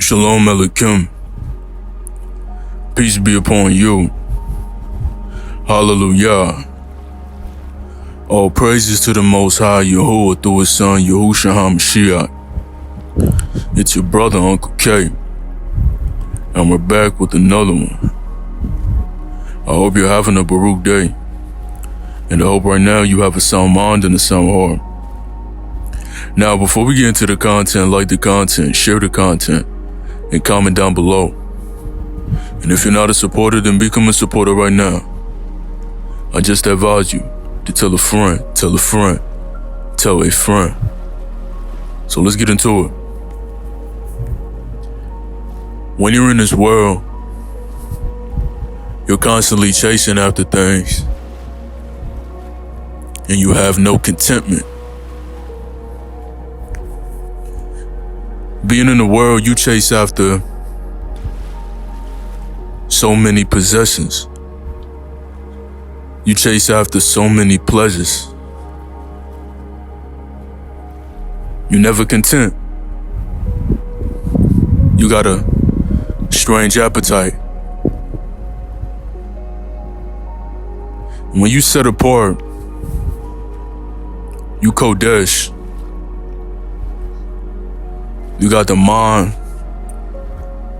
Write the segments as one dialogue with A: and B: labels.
A: Shalom UncleK. Peace be upon you. Hallelujah. All praises to the Most High Yahuwah through His Son Yahushua HaMashiach. It's your brother UncleK, and we're back with another one. I hope you're having a Baruch day, and I hope right now you have a sound mind and a sound heart. Now, before we get into the content, like the content, share the content, and comment down below. And if you're not a supporter, then become a supporter right now. I just advise you to tell a friend, tell a friend, tell a friend. So let's get into it. When you're in this world, you're constantly chasing after things, and you have no contentment. Being in the world, you chase after so many possessions. You chase after so many pleasures. You're never content. You got a strange appetite. When you set apart, you Kodesh. You got the mind.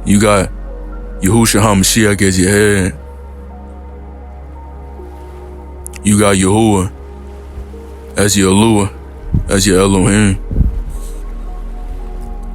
A: You got Yahushua HaMashiach as your head. You got Yahuwah as your Eluah, as your Elohim.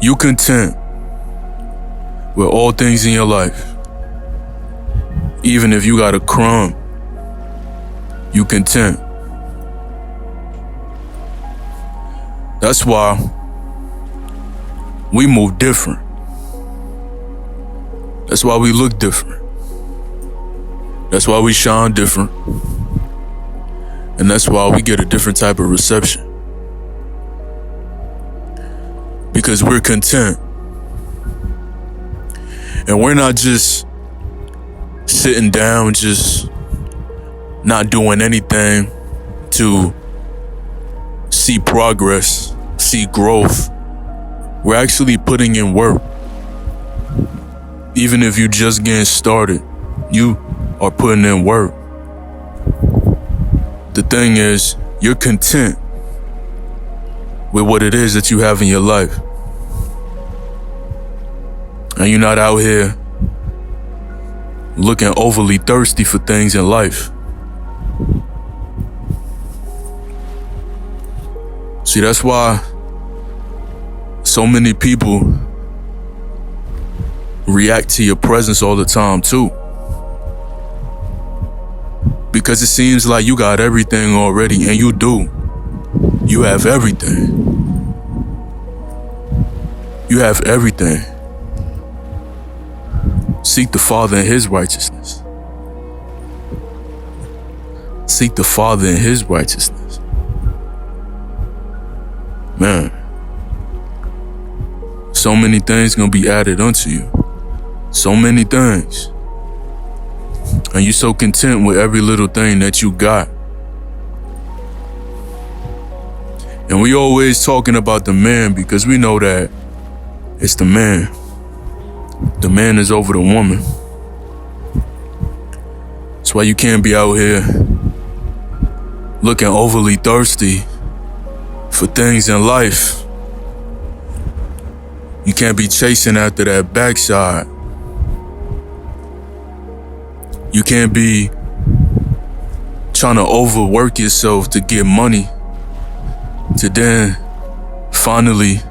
A: You content with all things in your life. Even if you got a crumb, you content. That's why we move different. That's why we look different. That's why we shine different. And that's why we get a different type of reception. Because we're content. And we're not just sitting down, just not doing anything to see progress, see growth. We're actually putting in work. Even if you're just getting started, you are putting in work. The thing is, you're content with what it is that you have in your life. And you're not out here looking overly thirsty for things in life. See, that's why so many people react to your presence all the time too. Because it seems like you got everything already, and you do. You have everything. You have everything. Seek the Father in His righteousness. Seek the Father in His righteousness. Man, so many things gonna be added unto you. So many things. And you're so content with every little thing that you got. And we always talking about the man because we know that it's the man. The man is over the woman. That's why you can't be out here looking overly thirsty for things in life. You can't be chasing after that backside. You can't be trying to overwork yourself to get money to then finally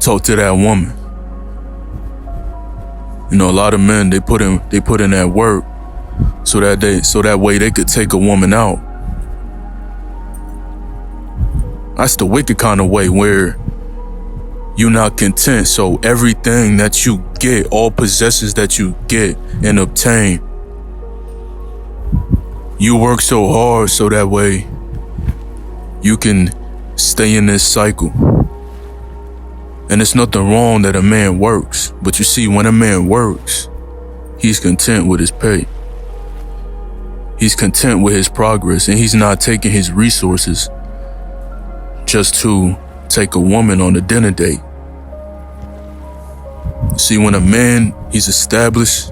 A: talk to that woman. You know, a lot of men, they put in that work so that way they could take a woman out. That's the wicked kind of way where you're not content. So everything that you get, all possessions that you get and obtain, you work so hard so that way you can stay in this cycle. And it's nothing wrong that a man works. But you see, when a man works, he's content with his pay. He's content with his progress, and he's not taking his resources just to take a woman on a dinner date. See, when a man, he's established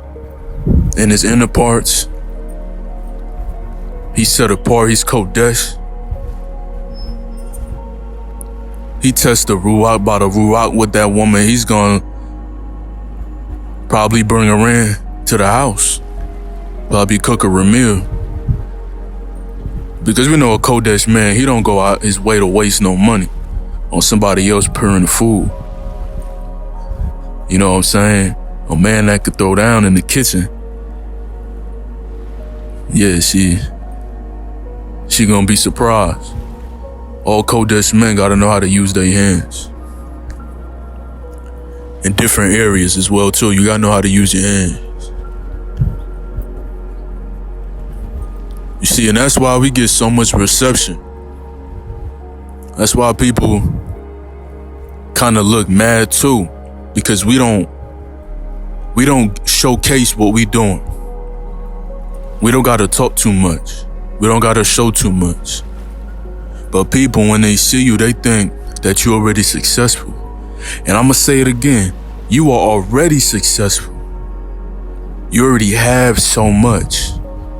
A: in his inner parts, he's set apart, he's Kodesh. He tests the Ruach by the Ruach with that woman. He's gonna probably bring her in to the house. Probably cook her a meal. Because we know a Kodesh man, he don't go out his way to waste no money on somebody else preparing the food. You know what I'm saying? A man that could throw down in the kitchen. Yeah, she gonna be surprised. All Kodesh men gotta know how to use their hands. In different areas as well too. You gotta know how to use your hands. You see, and that's why we get so much reception. That's why people kind of look mad too, because we don't showcase what we doing. We don't gotta talk too much. We don't gotta show too much. But people, when they see you, they think that you're already successful. And I'm gonna say it again, you are already successful. You already have so much.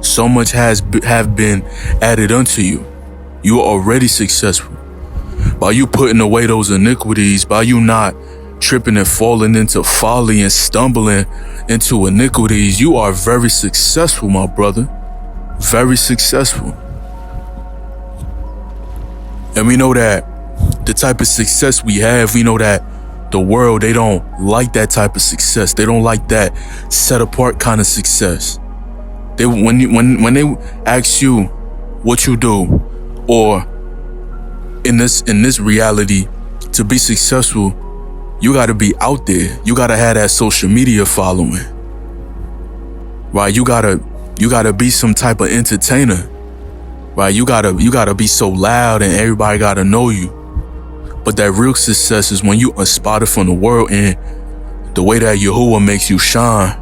A: So much have been added unto you. You are already successful. By you putting away those iniquities, by you not tripping and falling into folly and stumbling into iniquities, you are very successful, my brother. Very successful. And we know that the type of success we have, we know that the world, they don't like that type of success. They don't like that set apart kind of success. They when they ask you what you do, or in this reality, to be successful, you gotta be out there. You gotta have that social media following. Right? You gotta be some type of entertainer. Right? You gotta be so loud and everybody gotta know you. But that real success is when you unspotted from the world, and the way that Yahuwah makes you shine,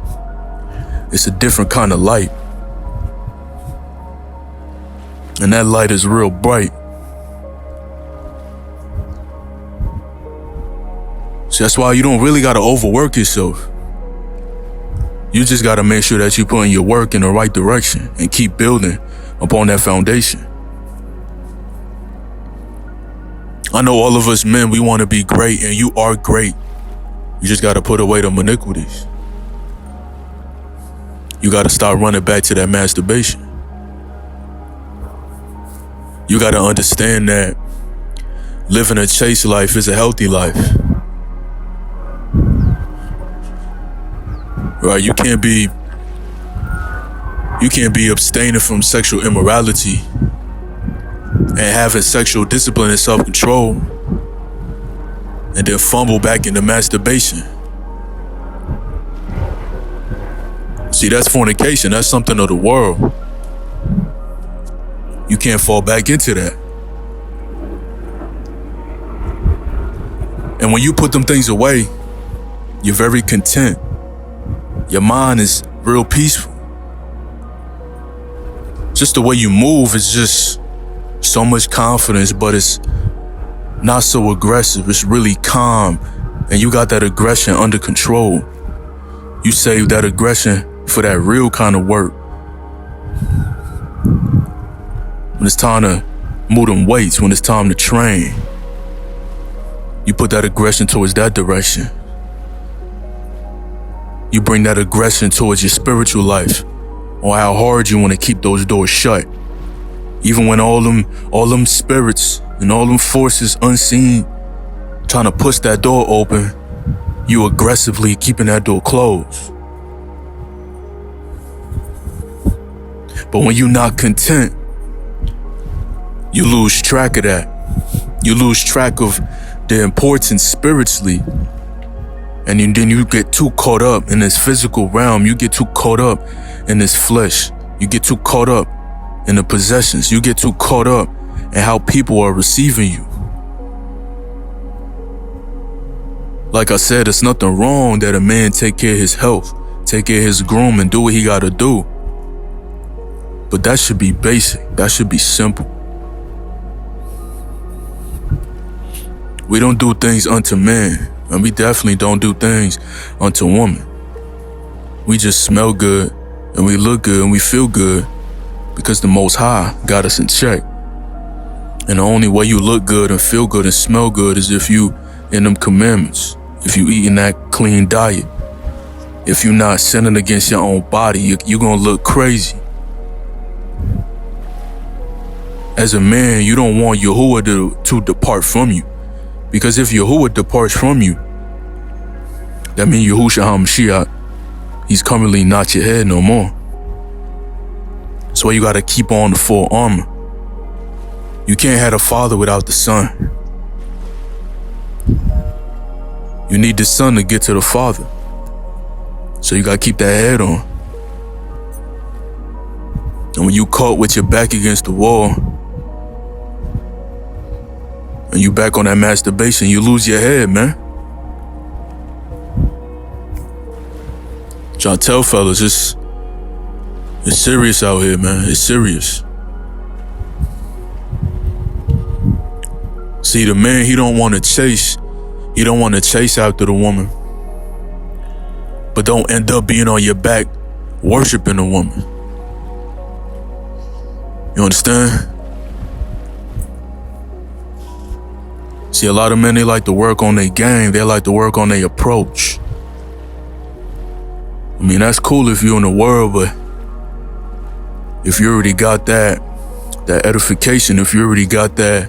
A: it's a different kind of light. And that light is real bright. So that's why you don't really gotta overwork yourself. You just gotta make sure that you're putting your work in the right direction and keep building upon that foundation. I know all of us men, we want to be great, and you are great. You just gotta put away the iniquities. You gotta start running back to that masturbation. You gotta understand that living a chaste life is a healthy life. Right? You can't be abstaining from sexual immorality and having sexual discipline and self-control and then fumble back into masturbation. See, that's fornication. That's something of the world. You can't fall back into that. And when you put them things away, you're very content. Your mind is real peaceful. Just the way you move is just so much confidence, but it's not so aggressive. It's really calm, and you got that aggression under control. You save that aggression for that real kind of work. When it's time to move them weights, when it's time to train, you put that aggression towards that direction. You bring that aggression towards your spiritual life, or how hard you want to keep those doors shut. Even when all them spirits and all them forces unseen trying to push that door open, you aggressively keeping that door closed. But when you're not content, you lose track of that. You lose track of the importance spiritually. And then you get too caught up in this physical realm. You get too caught up in this flesh. You get too caught up in the possessions. You get too caught up in how people are receiving you. Like I said, it's nothing wrong that a man take care of his health, take care of his groom, and do what he gotta do. But that should be basic. That should be simple. We don't do things unto men. And we definitely don't do things unto women. We just smell good and we look good and we feel good because the Most High got us in check. And the only way you look good and feel good and smell good is if you in them commandments, if you eating that clean diet, if you not sinning against your own body, you're gonna look crazy. As a man, you don't want Yahuwah to depart from you. Because if Yahuwah departs from you, that means Yahushua HaMashiach, he's currently not your head no more. That's why you gotta keep on the full armor. You can't have a father without the son. You need the son to get to the father. So you gotta keep that head on. And when you caught with your back against the wall, and you back on that masturbation, you lose your head, man. Trying to tell fellas, it's serious out here, man. It's serious. See, the man, he don't want to chase. He don't want to chase after the woman. But don't end up being on your back worshiping the woman. You understand? See, a lot of men, they like to work on their game. They like to work on their approach. I mean, that's cool if you're in the world, but if you already got that edification, if you already got that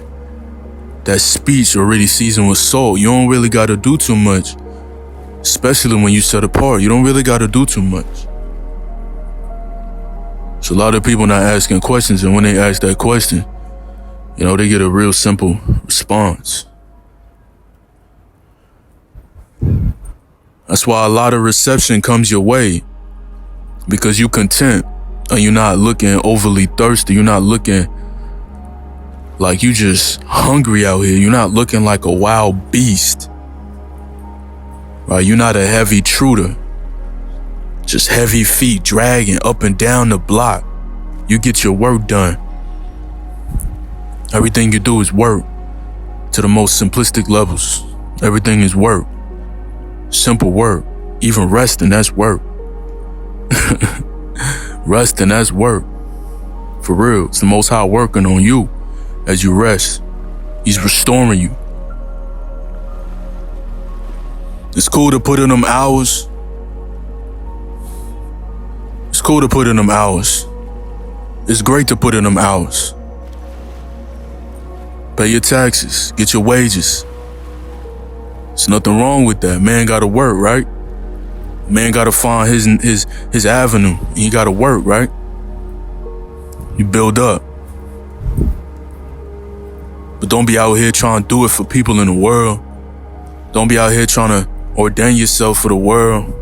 A: speech already seasoned with salt, you don't really got to do too much. Especially when you set apart, you don't really got to do too much. So a lot of people not asking questions, and when they ask that question, they get a real simple response. That's why a lot of reception comes your way, because you content and you're not looking overly thirsty. You're not looking like you just hungry out here. You're not looking like a wild beast. Right? You're not a heavy intruder. Just heavy feet dragging up and down the block. You get your work done. Everything you do is work to the most simplistic levels. Everything is work. Simple work. Even resting, that's work. Resting, that's work. For real. It's the Most High working on you as you rest. He's restoring you. It's cool to put in them hours. It's cool to put in them hours. It's great to put in them hours. Pay your taxes. Get your wages. There's nothing wrong with that. Man gotta work, right? Man gotta find his avenue. He gotta work, right? You build up. But don't be out here trying to do it for people in the world. Don't be out here trying to ordain yourself for the world.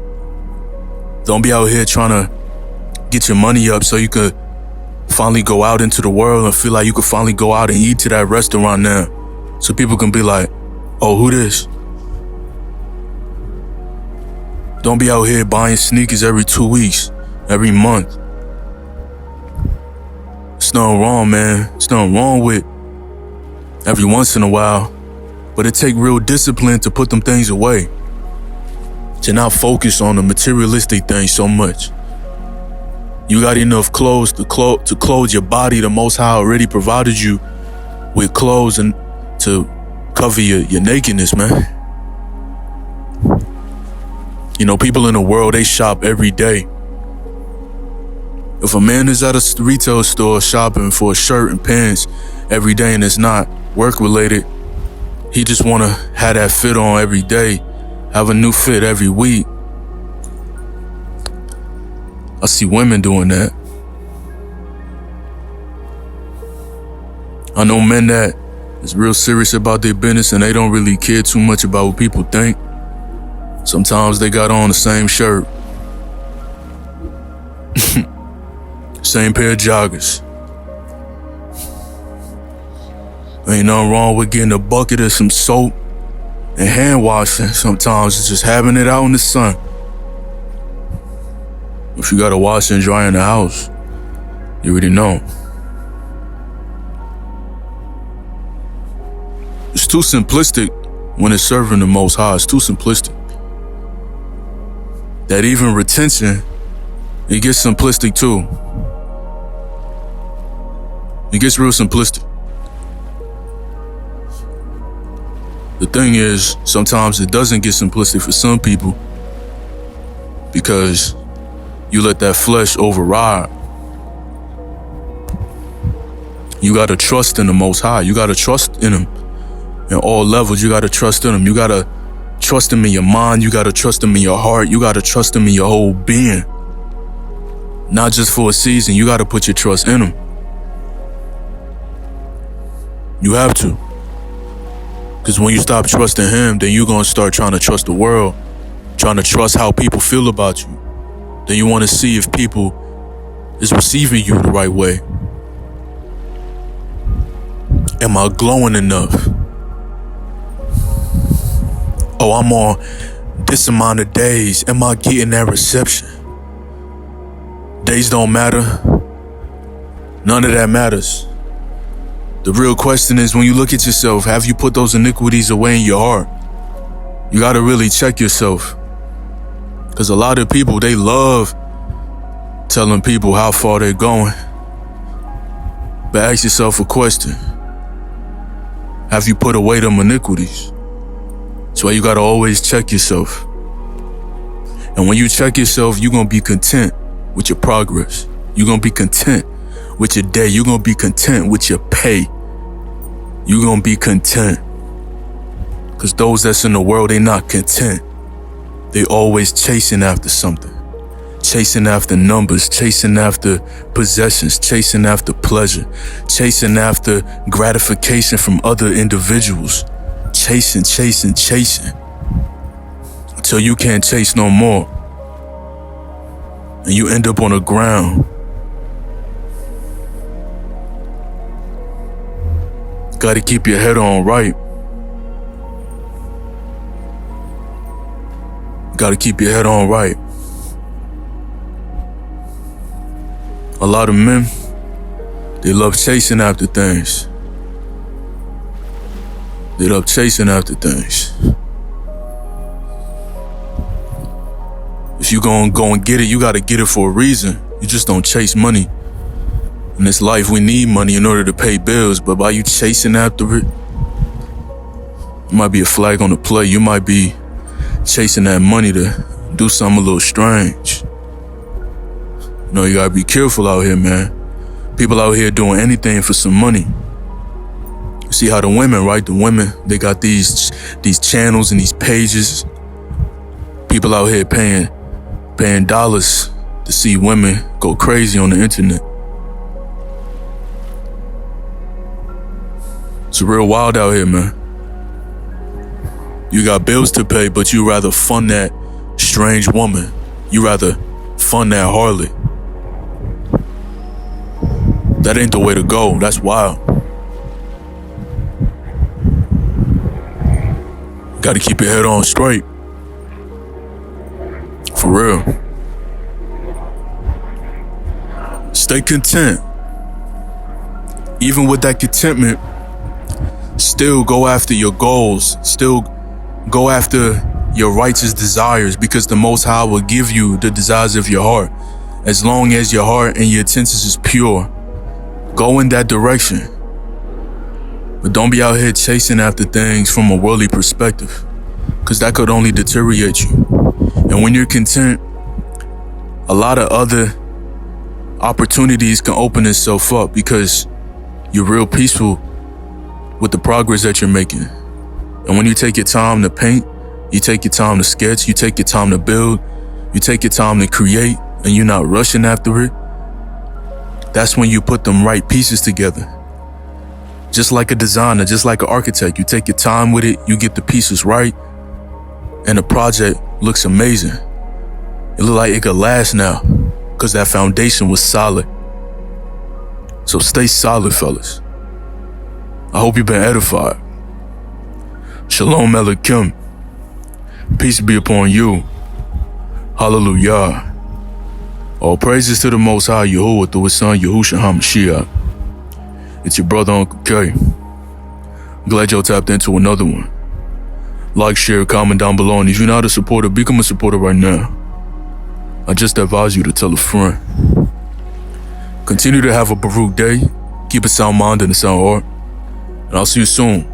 A: Don't be out here trying to get your money up so you could finally go out into the world and feel like you could finally go out and eat to that restaurant now. So people can be like, oh, who this? Don't be out here buying sneakers every 2 weeks, every month. It's nothing wrong, man. It's nothing wrong with every once in a while. But it take real discipline to put them things away. To not focus on the materialistic things so much. You got enough clothes to clothe your body. The Most High already provided you with clothes and to cover your nakedness, man. People in the world, they shop every day. If a man is at a retail store shopping for a shirt and pants every day and it's not work related, he just want to have that fit on every day, have a new fit every week. I see women doing that. I know men that is real serious about their business and they don't really care too much about what people think. Sometimes they got on the same shirt. Same pair of joggers. Ain't nothing wrong with getting a bucket of some soap and hand washing. Sometimes it's just having it out in the sun. If you gotta wash and dry in the house, you already know. It's too simplistic when it's serving the Most High, it's too simplistic. That even retention, it gets simplistic too. It gets real simplistic. The thing is, sometimes it doesn't get simplistic for some people because you let that flesh override. You gotta trust in the Most High. You gotta trust in Him in all levels. You gotta trust in Him. You gotta trust Him in your mind. You gotta trust Him in your heart. You gotta trust Him in your whole being. Not just for a season. You gotta put your trust in Him. You have to. Because when you stop trusting Him, then you're gonna start trying to trust the world, trying to trust how people feel about you. Then you want to see if people is receiving you the right way. Am I glowing enough? Oh, I'm on this amount of days. Am I getting that reception? Days don't matter. None of that matters. The real question is, when you look at yourself, have you put those iniquities away in your heart? You gotta really check yourself. Because a lot of people, they love telling people how far they're going. But ask yourself a question. Have you put away them iniquities? That's why you gotta always check yourself. And when you check yourself, you're gonna be content with your progress. You're gonna be content with your day. You're gonna be content with your pay. You're gonna be content. Because those that's in the world, they not content. They always chasing after something. Chasing after numbers, chasing after possessions, chasing after pleasure, chasing after gratification from other individuals. Chasing, until you can't chase no more. And you end up on the ground. Gotta keep your head on right. Gotta keep your head on right. A lot of men, they love chasing after things. They love chasing after things. If you gonna go and get it, you gotta get it for a reason. You just don't chase money. In this life, we need money in order to pay bills, but by you chasing after it, it might be a flag on the play. You might be chasing that money to do something a little strange. You know, you gotta be careful out here, man. People out here doing anything for some money. You see how the women, right? The women, they got these channels and these pages. People out here paying dollars to see women go crazy on the internet. It's real wild out here, man. You got bills to pay, but you rather fund that strange woman. You rather fund that harlot. That ain't the way to go. That's wild. Gotta keep your head on straight. For real. Stay content. Even with that contentment, still go after your goals. Still go after your righteous desires, because the Most High will give you the desires of your heart. As long as your heart and your intentions is pure, go in that direction. But don't be out here chasing after things from a worldly perspective, because that could only deteriorate you. And when you're content, a lot of other opportunities can open itself up, because you're real peaceful with the progress that you're making. And when you take your time to paint, you take your time to sketch, you take your time to build, you take your time to create, and you're not rushing after it, that's when you put them right pieces together. Just like a designer, just like an architect, you take your time with it, you get the pieces right, and the project looks amazing. It look like it could last now, because that foundation was solid. So stay solid, fellas. I hope you've been edified. Shalom UncleK. Peace be upon you. Hallelujah. All praises to the Most High Yahuwah through His Son Yahushua HaMashiach. It's your brother UncleK. Glad y'all tapped into another one. Like, share, comment down below, and if you're not a supporter, become a supporter right now. I just advise you to tell a friend. Continue to have a Baruch day. Keep a sound mind and a sound heart. And I'll see you soon,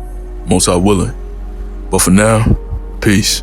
A: most high willing. But for now, peace.